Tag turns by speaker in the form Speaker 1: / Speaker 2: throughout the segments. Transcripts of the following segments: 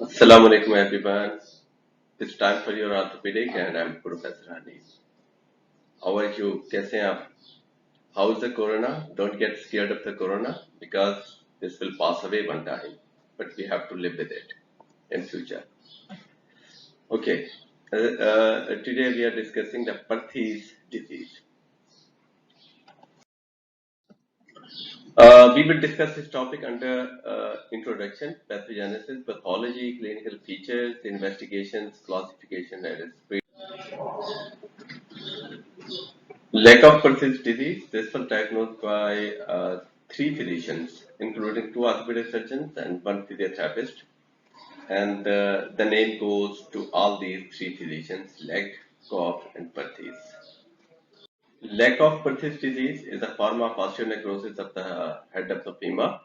Speaker 1: Assalamu alaikum everyone. It's time for your orthopedic and I'm Professor Hani. How are you? कैसे हैं आप? How is the corona? Don't get scared of the corona because this will pass away one time, but we have to live with it in future. Okay. Today we are discussing the Perthes disease. We will discuss this topic under introduction, pathogenesis, pathology, clinical features, investigations, classification, and spread. Lack of Perthes disease. This was diagnosed by three physicians, including two orthopedic surgeons and one physiotherapist. And the name goes to all these three physicians, leg, cough, and Perthes. Lack of Perthes disease is a form of osteonecrosis of the head of the femur,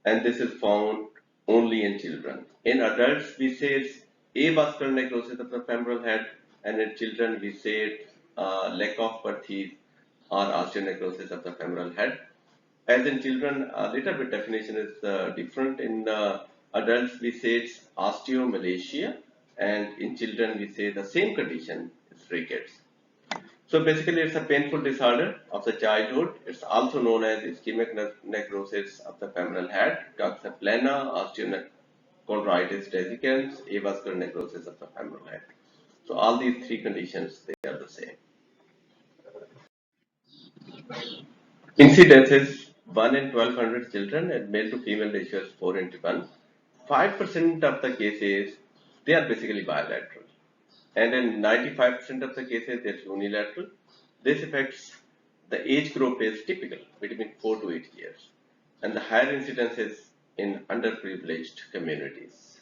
Speaker 1: and this is found only in children. In adults, we say it's avascular necrosis of the femoral head, and in children, we say it's lack of Perthes or osteonecrosis of the femoral head. As in children, a little bit definition is different. In adults, we say it's osteomalacia, and in children, we say the same condition is rickets. So basically, it's a painful disorder of the childhood. It's also known as ischemic necrosis of the femoral head, coxa plana, osteochondritis dissecans, avascular necrosis of the femoral head. So all these three conditions, they are the same. Incidence is 1 in 1200 children and male to female ratio is 4 into 1. 5% of the cases, they are basically bilateral. And in 95% of the cases, it's unilateral. This affects the age group is typical between 4 to 8 years. And the higher incidence is in underprivileged communities.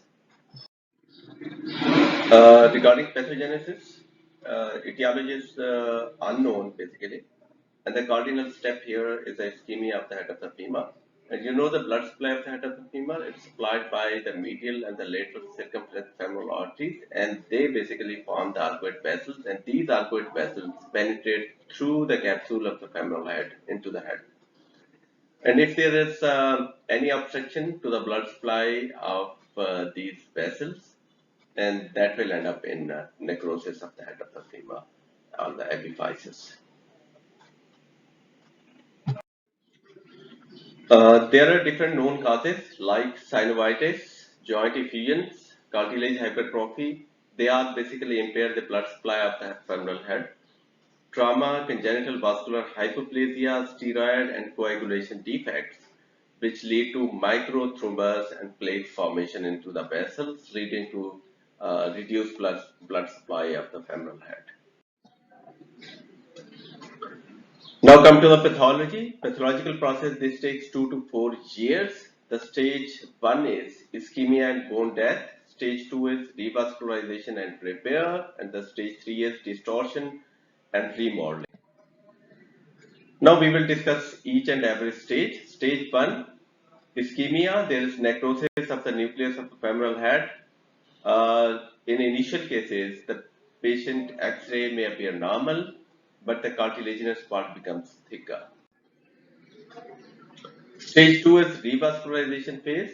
Speaker 1: Regarding pathogenesis, etiology is unknown basically. And the cardinal step here is the ischemia of the head of the femur. And you know the blood supply of the head of the femur, it's supplied by the medial and the lateral circumference femoral arteries, and they basically form the arcuate vessels, and these arcuate vessels penetrate through the capsule of the femoral head into the head. And if there is any obstruction to the blood supply of these vessels, then that will end up in necrosis of the head of the femur or the epiphysis. There are different known causes like synovitis, joint effusions, cartilage hypertrophy. They are basically impair the blood supply of the femoral head. Trauma, congenital vascular hypoplasia, steroid and coagulation defects, which lead to microthrombus and plaque formation into the vessels, leading to reduced blood supply of the femoral head. Now come to the pathology. Pathological process, this takes 2 to 4 years. The stage 1 is ischemia and bone death. Stage 2 is revascularization and repair. And the stage 3 is distortion and remodeling. Now we will discuss each and every stage. Stage 1, ischemia. There is necrosis of the nucleus of the femoral head. In initial cases, the patient X-ray may appear normal, but the cartilaginous part becomes thicker. Stage 2 is revascularization phase.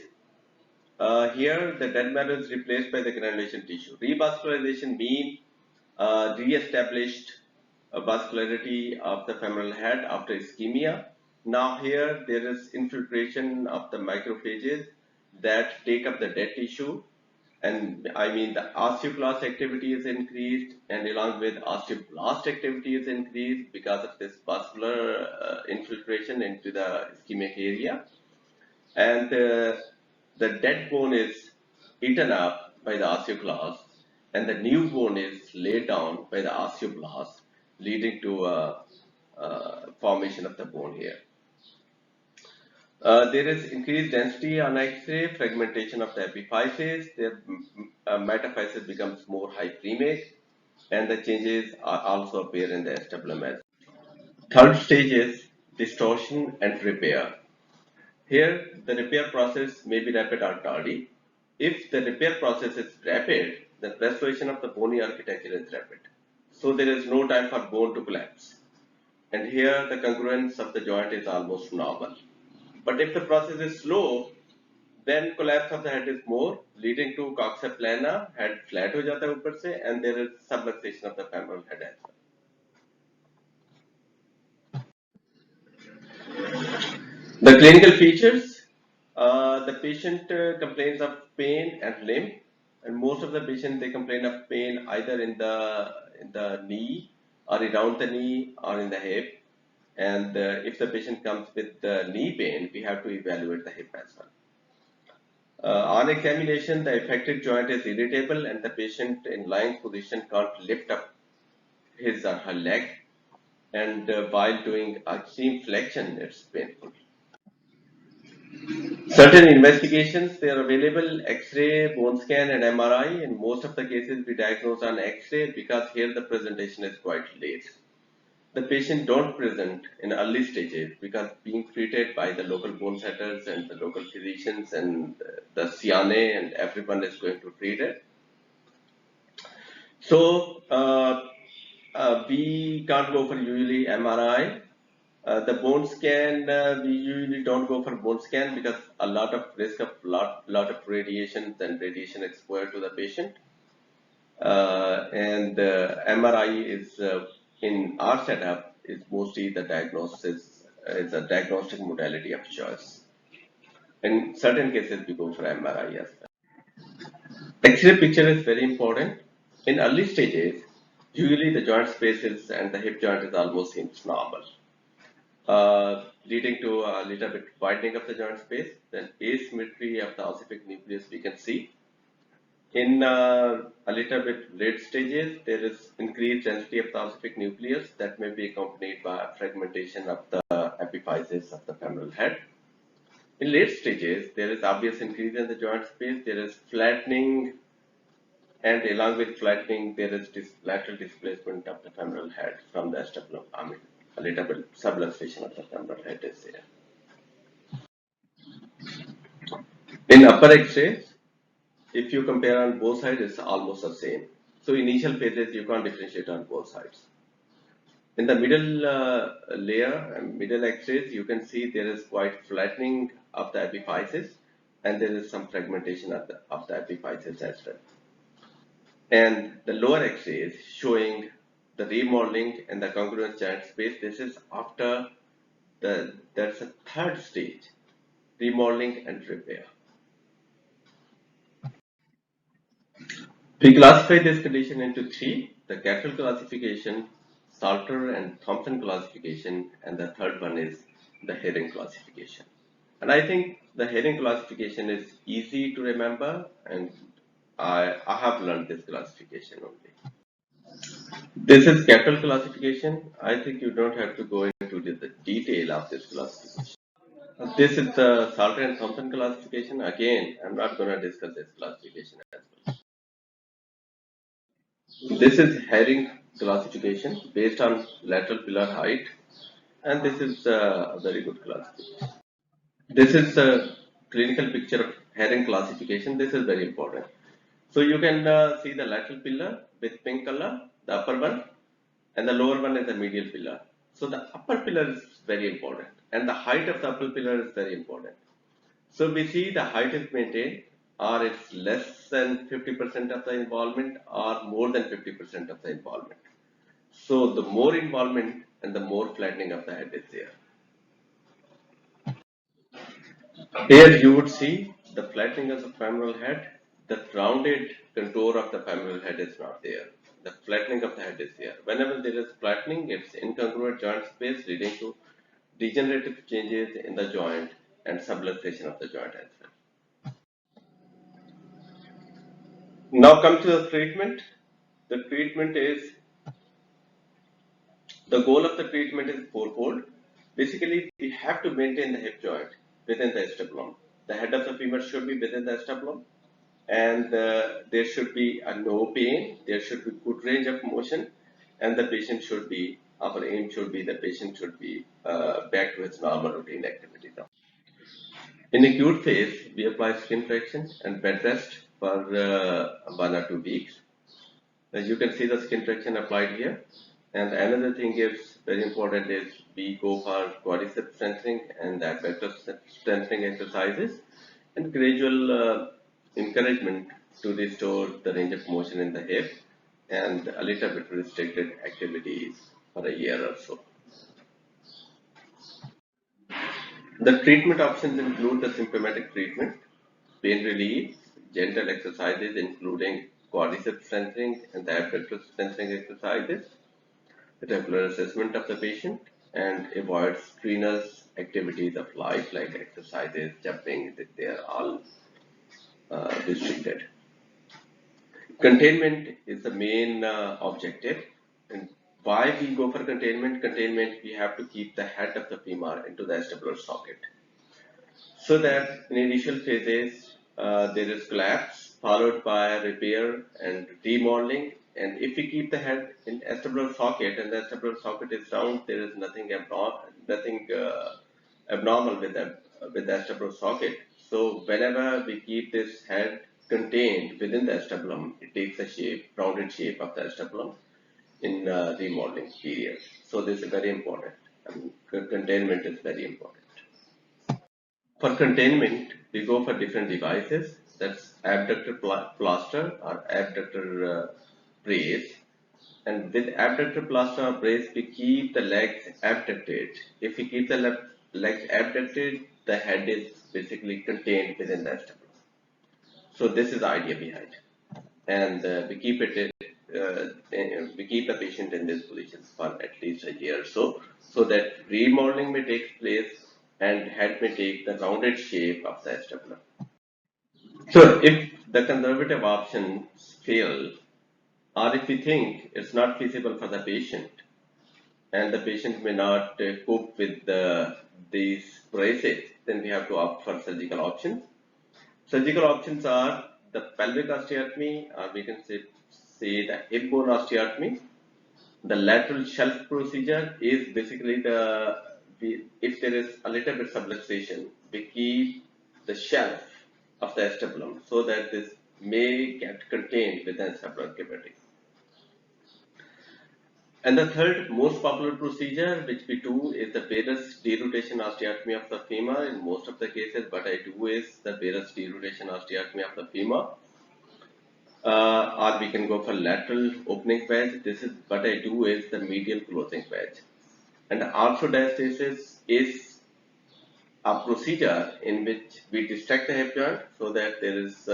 Speaker 1: Here, the dead matter is replaced by the granulation tissue. Revascularization means re-established vascularity of the femoral head after ischemia. Now here, there is infiltration of the macrophages that take up the dead tissue, and I mean the osteoclast activity is increased, and along with osteoblast activity is increased because of this vascular infiltration into the ischemic area, and the dead bone is eaten up by the osteoclast, and the new bone is laid down by the osteoblast, leading to formation of the bone here. There is increased density on X-ray, fragmentation of the epiphysis, the metaphysis becomes more hyperemic, and the changes are also appear in the acetabulum as. Third stage is distortion and repair. Here, the repair process may be rapid or tardy. If the repair process is rapid, the restoration of the bony architecture is rapid. So there is no time for bone to collapse. And here, the congruence of the joint is almost normal. But if the process is slow, then collapse of the head is more, leading to coxa plana, head flat हो जाता है ऊपर से, and there is subluxation of the femoral head as well. The clinical features, the patient complains of pain and limb, and most of the patients they complain of pain either in the knee or around the knee or in the hip. And if the patient comes with knee pain, we have to evaluate the hip as well. On examination, the affected joint is irritable and the patient in lying position can't lift up his or her leg, and while doing extreme flexion, it's painful. Certain investigations, they are available, X-ray, bone scan and MRI. In most of the cases, we diagnose on X-ray because here the presentation is quite late. The patient don't present in early stages because being treated by the local bone setters and the local physicians and the CNA and everyone is going to treat it. So we can't go for usually MRI. The bone scan, we usually don't go for bone scan because a lot of risk of lot of radiation and radiation exposure to the patient. And MRI is in our setup is mostly the diagnosis is a diagnostic modality of choice. In certain cases, we go for MRI as well. X-ray picture is very important. In early stages, usually the joint spaces and the hip joint is almost seems normal. Leading to a little bit widening of the joint space, then asymmetry of the ossific nucleus we can see. In a little bit late stages, there is increased density of the ossific nucleus that may be accompanied by fragmentation of the epiphysis of the femoral head. In late stages, there is obvious increase in the joint space, there is flattening, and along with flattening, there is lateral displacement of the femoral head from the acetabulum. I mean, a little bit subluxation of the femoral head is there. In upper X-rays, if you compare on both sides, it's almost the same. So initial phases, you can't differentiate on both sides. In the middle layer, middle X-rays, you can see there is quite flattening of the epiphysis, and there is some fragmentation of the epiphysis as well. And the lower X-rays showing the remodeling and the congruent joint space. This is after there's a third stage, remodeling and repair. We classify this condition into three: the Gackel classification, Salter and Thompson classification, and the third one is the Herring classification. And I think the Herring classification is easy to remember, and I have learned this classification only. This is Gackel classification. I think you don't have to go into the detail of this classification. This is the Salter and Thompson classification. Again, I'm not going to discuss this classification as well. This is Herring classification based on lateral pillar height, and this is a very good classification. This is a clinical picture of Herring classification. This is very important. So you can see the lateral pillar with pink color, the upper one, and the lower one is the medial pillar. So the upper pillar is very important, and the height of the upper pillar is very important. So we see the height is maintained, or it's less than 50% of the involvement, or more than 50% of the involvement. So the more involvement and the more flattening of the head is there. Here you would see the flattening of the femoral head. The rounded contour of the femoral head is not there. The flattening of the head is there. Whenever there is flattening, it's incongruent joint space leading to degenerative changes in the joint and subluxation of the joint as well. Now come to the treatment. The treatment is, the goal of the treatment is fourfold. Basically, we have to maintain the hip joint within the acetabulum. The head of the femur should be within the acetabulum, and there should be a no pain, there should be good range of motion, and the patient should be, our aim should be the patient should be back to its normal routine activity now. In acute phase, we apply skin traction and bed rest for 1 or 2 weeks. As you can see the skin traction applied here. And another thing is very important is we go for quadriceps strengthening and abductor strengthening exercises. and gradual encouragement to restore the range of motion in the hip and a little bit restricted activities for a year or so. The treatment options include the symptomatic treatment, pain relief, gentle exercises including quadricep strengthening and the abductor strengthening exercises, regular assessment of the patient, and avoid strenuous activities of life like exercises, jumping, they are all restricted. Containment is the main objective. And why we go for containment? Containment, we have to keep the head of the femur into the acetabular socket. So that in initial phases, there is collapse followed by repair and remodeling. And if we keep the head in acetabular socket and the acetabular socket is round, there is nothing abnormal with the acetabular socket. So whenever we keep this head contained within the acetabulum, it takes a shape, rounded shape of the acetabulum in remodeling period. So this is very important. Containment is very important. For containment, we go for different devices. That's abductor plaster or abductor brace. And with abductor plaster or brace, we keep the legs abducted. If we keep the legs abducted, the head is basically contained within the abdomen. So this is the idea behind. And we keep the patient in this position for at least a year or so, so that remodeling may take place and head may take the rounded shape of the acetabulum. So if the conservative options fail, or if we think it's not feasible for the patient, and the patient may not cope with these braces, then we have to opt for surgical options. Surgical options are the pelvic osteotomy, or we can say the hip bone osteotomy. The lateral shelf procedure is basically if there is a little bit subluxation, we keep the shelf of the acetabulum so that this may get contained within the acetabulum cavity. And the third most popular procedure which we do is the varus derotation osteotomy of the femur. In most of the cases, what I do is the varus derotation osteotomy of the femur. Or we can go for lateral opening wedge. This is what I do is the medial closing wedge. And the arthrodiastasis is a procedure in which we distract the hip joint so that there is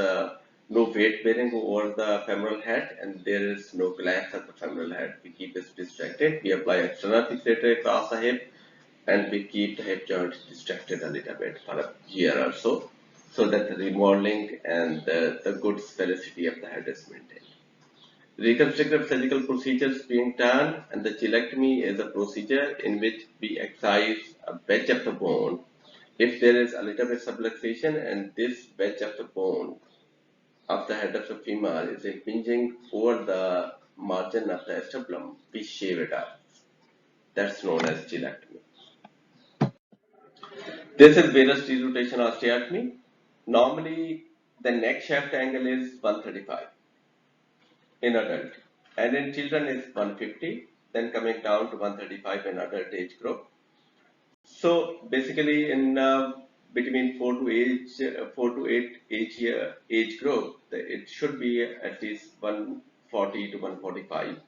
Speaker 1: no weight bearing over the femoral head and there is no collapse of the femoral head. We keep it distracted. We apply external fixator across the hip and we keep the hip joint distracted a little bit for a year or so that the remodeling and the good sphericity of the head is maintained. Reconstructive surgical procedures being done, and the chelectomy is a procedure in which we excise a wedge of the bone if there is a little bit subluxation and this wedge of the bone of the head of the femur is impinging over the margin of the acetabulum, we shave it off. That's known as chelectomy. This is varus derotation osteotomy. Normally, the neck shaft angle is 135 in adult, and in children is 150, then coming down to 135 in adult age group. So basically, in between 4 to 8 age group, it should be at least 140 to 145,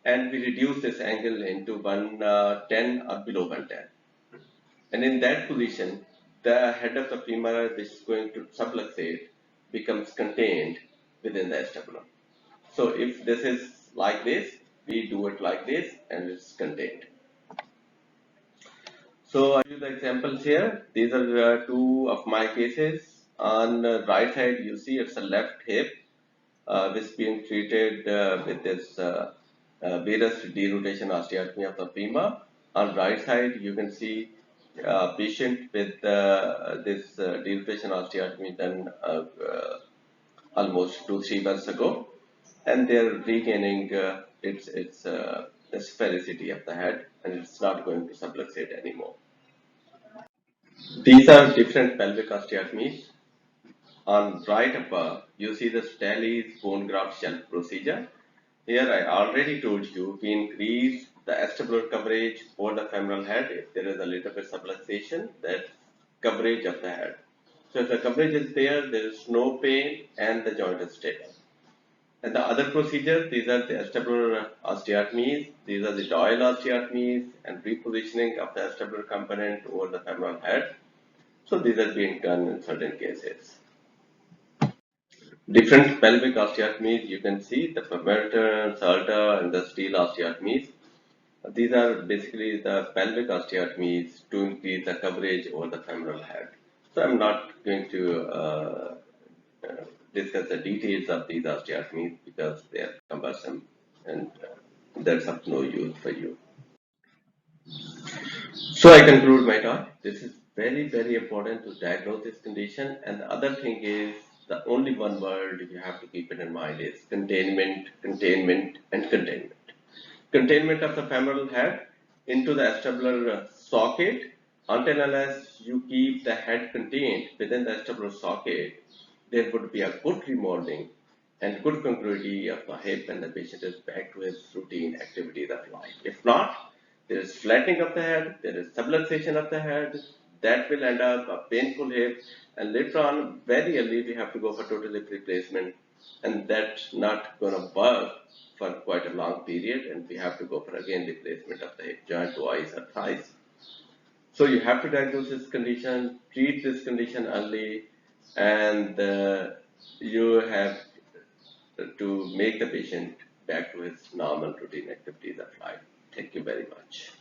Speaker 1: and we reduce this angle into 110 or below 110. And in that position, the head of the femur which is going to subluxate becomes contained within the acetabulum. So if this is like this, we do it like this and it's contained. So I use the examples here. These are two of my cases. On the right side, you see it's a left hip which is being treated with this varus derotation osteotomy of the femur. On right side, you can see a patient with this derotation osteotomy done almost 2-3 months ago, and they're regaining its the sphericity of the head, and it's not going to subluxate anymore. These are different pelvic osteotomies. On right above, you see the Staley's bone graft shelf procedure. Here I already told you we increase the acetabular coverage over the femoral head if there is a little bit subluxation, that's coverage of the head. So if the coverage is there is no pain and the joint is stable. And the other procedures, these are the acetabular osteotomies, these are the Doyle osteotomies and repositioning of the acetabular component over the femoral head. So these are being done in certain cases. Different pelvic osteotomies, you can see the Pemberton, Salter, and the steel osteotomies. These are basically the pelvic osteotomies to increase the coverage over the femoral head. So I'm not going to uh, discuss the details of these osteotomies because they are cumbersome and that's of no use for you. So I conclude my talk. This is very, very important to diagnose this condition. And the other thing is the only one word you have to keep it in mind is containment, containment, and containment. Containment of the femoral head into the acetabular socket until unless you keep the head contained within the acetabular socket, there would be a good remodeling and good congruity of the hip and the patient is back to his routine activities of life. If not, there is flattening of the head, there is subluxation of the head, that will end up a painful hip and later on very early we have to go for total hip replacement and that's not going to work for quite a long period and we have to go for again replacement of the hip joint twice or thrice. So you have to diagnose this condition, treat this condition early, and you have to make the patient back to his normal routine activities of life. Thank you very much.